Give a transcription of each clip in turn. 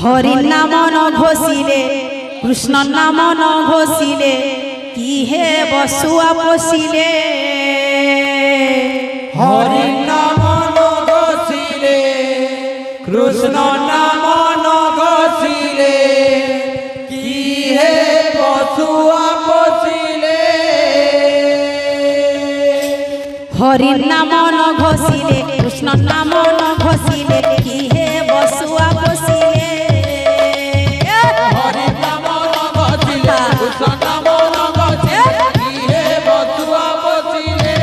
হরি নাম ন ঘোষিলে কৃষ্ণ নাম ন ঘোষিলে কি হে বসুয়া বসিলে হরি নাম ন ঘোষিলে কৃষ্ণ নাম ন ঘোষিলে কি হে বসুয়া বসিলে হরি নাম ন ঘোষিলে কৃষ্ণ নাম ন ঘোষিলে কি হে বসুয়া বসিলে হরি নাম ন ঘোষিলে কৃষ্ণ নাম ন ঘোষিলে কি হে বসুয়া বসিলে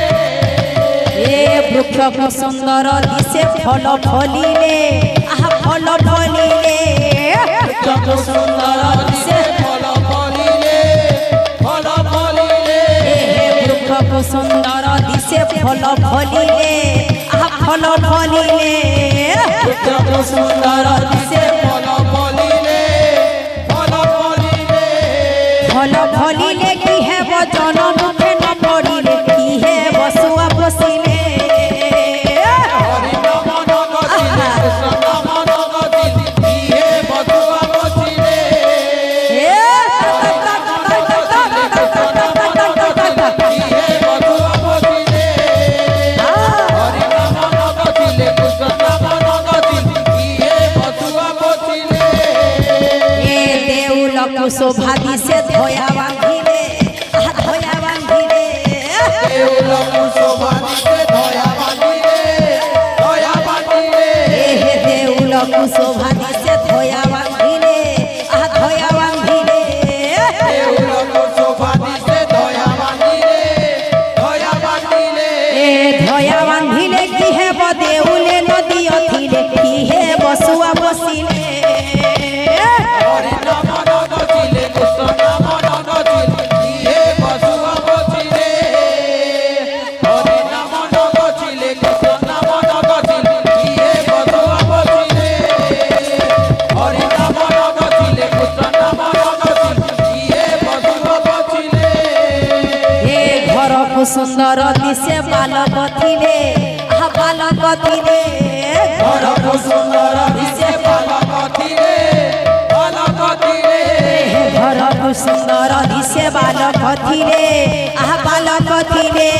এ বৃক্ষ সুন্দর দিশে ফল ফলিলে আহা ফল ফলিলে বৃক্ষ সুন্দর দিশে ফল ফলিলে ফল ফলিলে বৃক্ষ সুন্দর দিশে ফল ফলিলে আহা ফল ফলিলে বৃক্ষ সুন্দর দিশে ফল ফলিলে ফল ফলিলে ফল ফলিলে কি হেব জন মুখে ন পড়িলে কি হে বসুয়া বসিলে হরি নাম ন ঘোষিলে কৃষ্ণ নাম ন ঘোষিলে কি হে বসুয়া বসিলে কি হে বসুয়া বসিলে হরি নাম ন ঘোষিলে কৃষ্ণ নাম ন ঘোষিলে কি হে বসুয়া বসিলে এ দেউল শোভা দিশে ধয়া বাঁধিলে আহা ধয়া বাঁধিলে দেউল শোভা দিতে ধয়া বাঁধিলে ধয়া বাঁধিলে হে দেউল শোভা দিশে ধয়া বাঁধিলে আহা ধয়া বাঁধিলে দেউল শোভা দিতে ধয়া বাঁধিলে ধয়া বাঁধিলে এ ধয়া বাঁধিলে কি হেব দেউলে নদী অথিলে কি হে বসুয়া বসিলে হরি নাম ন ঘোষিলে কৃষ্ণ নাম ন ঘোষিলে কি হে বসুয়া বসিলে হরি নাম ন ঘোষিলে কৃষ্ণ নাম ন ঘোষিলে কি হে বসুয়া বসিলে হরি নাম ন ঘোষিলে কৃষ্ণ নাম ন ঘোষিলে কি হে বসুয়া বসিলে এ ঘরকু সুন্দর দিশে বালক থিলে আহা বালক থিলে ঘরক সুন্দর দিশে বালক থিলে বালক থিলে ঘরকু সুন্দর দিশে বালক থিলে আহা বালক থিলে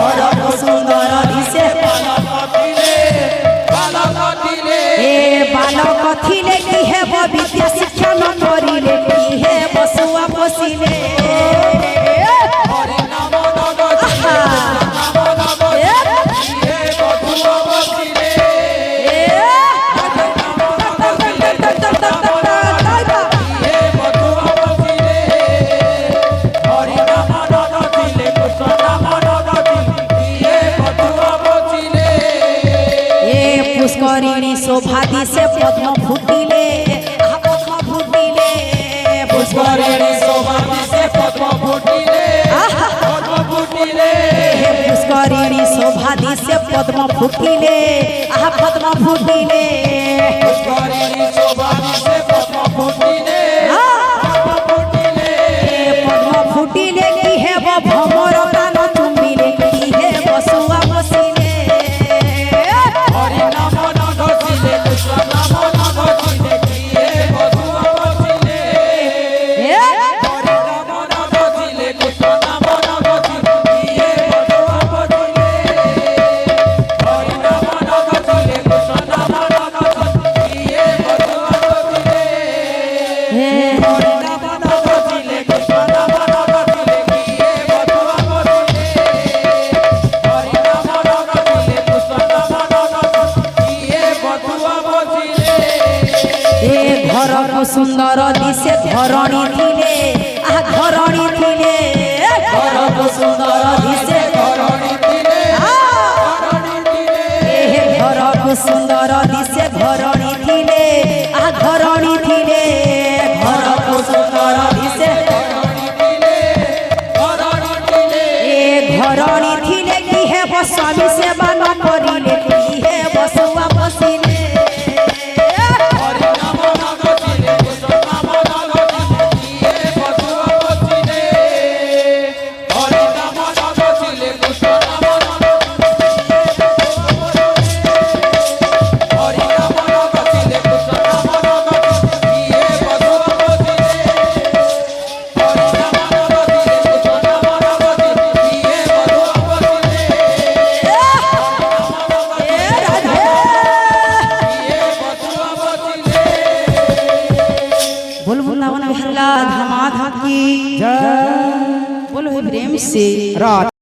ঘরক সুন্দর দিশে বালক থিলে বালক থিলে এ বালক থিলে কি হেব বিদ্যা শিক্ষা ন করিলে কি হে বসুয়া বসিলে হরি নাম ন ঘোষিলে নাম ন ঘোষিলে কি হে বসুয়া বসিলে হরি নাম ন ঘোষিলে নাম ন ঘোষিলে কি হে বসুয়া বসিলে হরি নাম ন ঘোষিলে কৃষ্ণ নাম ন ঘোষিলে কি হে বসুয়া বসিলে এ পুষ্করিণী শোভা দিশে পদ্ম ফুটিলে আহা পদ্ম ফুটিলে পুষ্করিণী শোভা দিশে পদ্ম ফুটিলে পদ্ম ফুটিলে হে পুষ্করিণী শোভা দিশে পদ্ম ফুটিলে আহা পদ্ম ফুটিলে পুষ্করিণী শোভা দিশে পদ্ম ফুটিলে পদ্ম ফুটিলে পদ্ম ফুটিলে কি হেব ভ্রমর কান চুম্বিলে কি হে বসুয়া বসিলে হরি নাম ন ঘোষিলে কৃষ্ণ নাম ন ঘোষিলে কি হে বসুয়া বসিলে হরি নাম ন ঘোষিলে কৃষ্ণ নাম ন ঘোষিলে কি হে বসুয়া বসিলে হরি নাম ন ঘোষিলে কৃষ্ণ নাম ন ঘোষিলে কি হে বসুয়া বসিলে হরি নাম ন ঘোষিলে কৃষ্ণ নাম ন ঘোষিলে কি হে বসুয়া বসিলে হরি নাম ন ঘোষিলে কৃষ্ণ নাম ন ঘোষিলে কি হে বসুয়া বসিলে এ ঘরকু সুন্দর দিশে ধরণী থিলে আহা ধরণী থিলে ঘরক সুন্দর দিশে ধরণী দিলে ধরণী দিলে এ ঘরকু সুন্দর দিশে ধরণী থিলে আহা ধরণী থিলে ঘরক সুন্দর দিশে ধরণী দিলে ধরণী দিলে এ ধরণী থিলে কি হেব স্বামী সেবা ন করিলে কি হে বসুয়া বসিলে হরি নাম ন ঘোষিলে কৃষ্ণ নাম ন ঘোষিলে কি হে বসুয়া বসিলে হরি নাম ন ঘোষিলে কৃষ্ণ নাম ন ঘোষিলে হরি নাম ন ঘোষিলে কৃষ্ণ নাম ন ঘোষিলে लीला धमाधम की जय बोलो हे प्रेम से रात